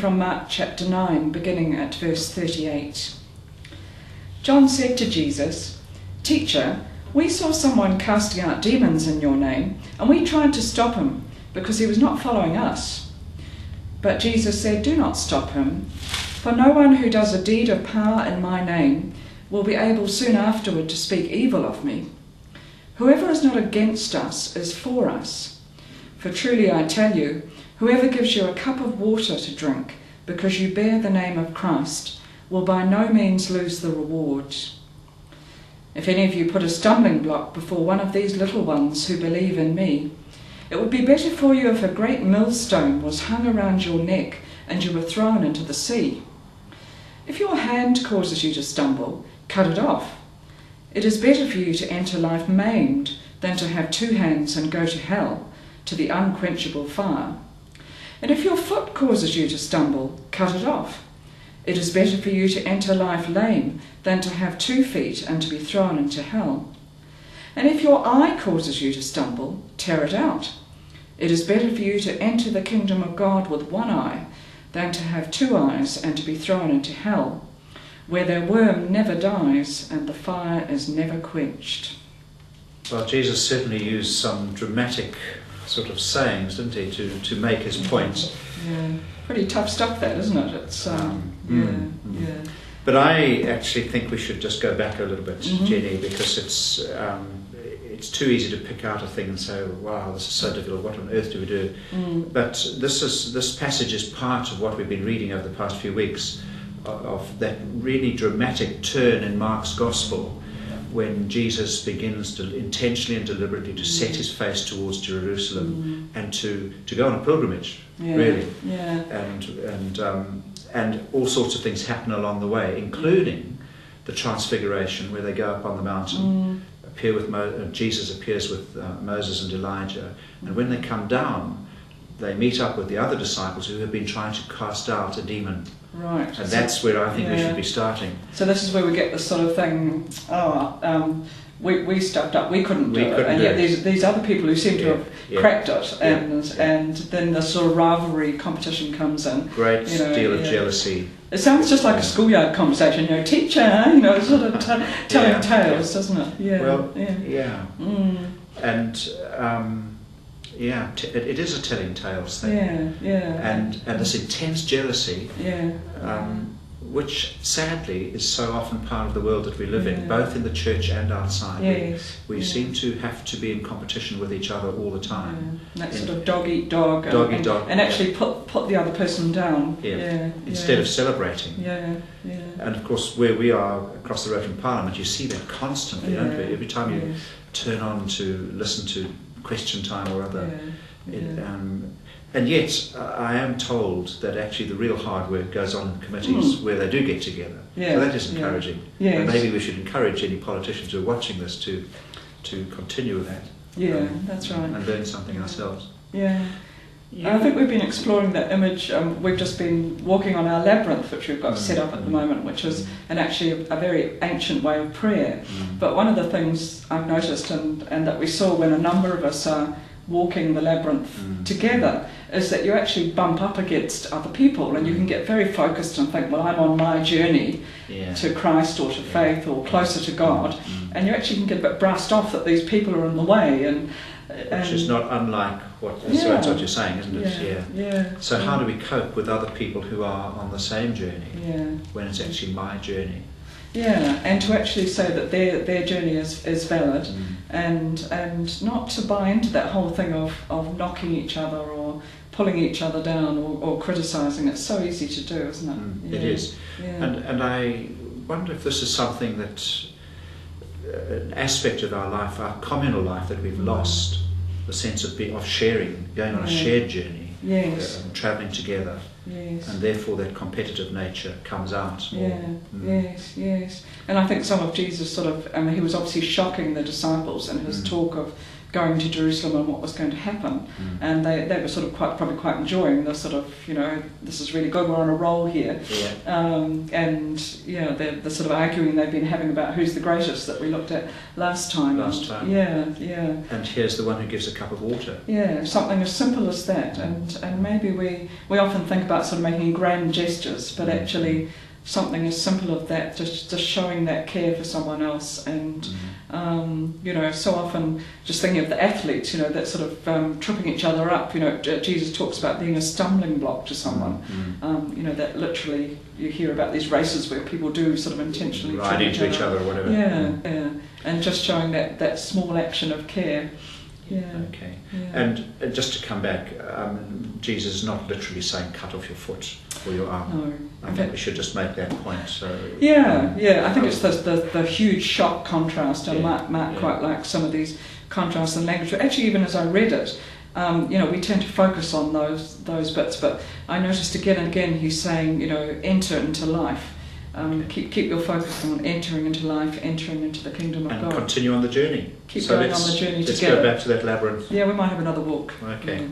from Mark chapter 9, beginning at verse 38. John said to Jesus, "Teacher, we saw someone casting out demons in your name, and we tried to stop him, because he was not following us." But Jesus said, "Do not stop him, for no one who does a deed of power in my name will be able soon afterward to speak evil of me. Whoever is not against us is for us. For truly I tell you, whoever gives you a cup of water to drink because you bear the name of Christ will by no means lose the reward. If any of you put a stumbling block before one of these little ones who believe in me, it would be better for you if a great millstone was hung around your neck and you were thrown into the sea. If your hand causes you to stumble, cut it off. It is better for you to enter life maimed than to have two hands and go to hell, to the unquenchable fire. And if your foot causes you to stumble, cut it off. It is better for you to enter life lame than to have 2 feet and to be thrown into hell. And if your eye causes you to stumble, tear it out. It is better for you to enter the kingdom of God with one eye than to have 2 eyes and to be thrown into hell, where their worm never dies and the fire is never quenched." Well, Jesus certainly used some dramatic sort of sayings, didn't he, to make his point. Yeah, pretty tough stuff that, isn't it? It's yeah. But I actually think we should just go back a little bit, Jenny, because it's too easy to pick out a thing and say, "Wow, this is so difficult. What on earth do we do?" But this passage is part of what we've been reading over the past few weeks, of that really dramatic turn in Mark's Gospel, when Jesus begins to intentionally and deliberately to set his face towards Jerusalem and to go on a pilgrimage, really. Yeah. And all sorts of things happen along the way, including the Transfiguration, where they go up on the mountain, Jesus appears with Moses and Elijah, and when they come down, they meet up with the other disciples who have been trying to cast out a demon. Right. And that's where I think we should be starting. So this is where we get this sort of thing, we stuffed up, we couldn't do it. And yet these other people who seem to have cracked it, and then the sort of rivalry competition comes in. Great deal of jealousy. It sounds just like a schoolyard conversation, teacher, sort of telling tales, doesn't it? Yeah. Well, And it is a telling tales thing. And this intense jealousy, which sadly is so often part of the world that we live in, both in the church and outside. We seem to have to be in competition with each other all the time. That sort of dog eat dog. And actually put the other person down. Instead of celebrating. And of course, where we are across the road from Parliament, you see that constantly, don't we? Every time you turn on to listen to Question Time or other. And yet, I am told that actually the real hard work goes on in committees where they do get together. So that is encouraging. And maybe we should encourage any politicians who are watching this to continue with that. That's right. And learn something ourselves. I think we've been exploring that image. We've just been walking on our labyrinth, which we've got set up at the moment, which is actually a very ancient way of prayer. But one of the things I've noticed and that we saw when a number of us are walking the labyrinth together is that you actually bump up against other people, and you can get very focused and think, well, I'm on my journey to Christ or to faith or closer to God, and you actually can get a bit brassed off that these people are in the way. Which is not unlike that's what you're saying, isn't it? So how do we cope with other people who are on the same journey when it's actually my journey? And to actually say that their journey is valid, and not to buy into that whole thing of knocking each other or pulling each other down or criticising. It's so easy to do, isn't it? It is. And I wonder if this is something that an aspect of our life, our communal life, that we've lost, the sense of sharing, going on a shared journey, travelling together. And therefore that competitive nature comes out more. Yes. And I think some of Jesus he was obviously shocking the disciples in his talk of going to Jerusalem and what was going to happen, and they were sort of probably quite enjoying the sort of, this is really good, we're on a roll here, and the sort of arguing they've been having about who's the greatest that we looked at last time. And here's the one who gives a cup of water. Something as simple as that, and maybe we often think about sort of making grand gestures, but actually something as simple as that, just showing that care for someone else, and so often just thinking of the athletes, that sort of tripping each other up. Jesus talks about being a stumbling block to someone. That literally you hear about these races where people do sort of intentionally ride into each other or whatever. And just showing that small action of care. Okay. And just to come back, Jesus is not literally saying cut off your foot or your arm. No. I think we should just make that point. So I think it's the huge sharp contrast, and Mark quite likes some of these contrasts in language. But actually, even as I read it, we tend to focus on those bits. But I noticed again and again he's saying, enter into life. Keep your focus on entering into life, entering into the kingdom of God. And continue on the journey. Keep going on the journey together. Let's go back to that labyrinth. Yeah, we might have another walk. Okay.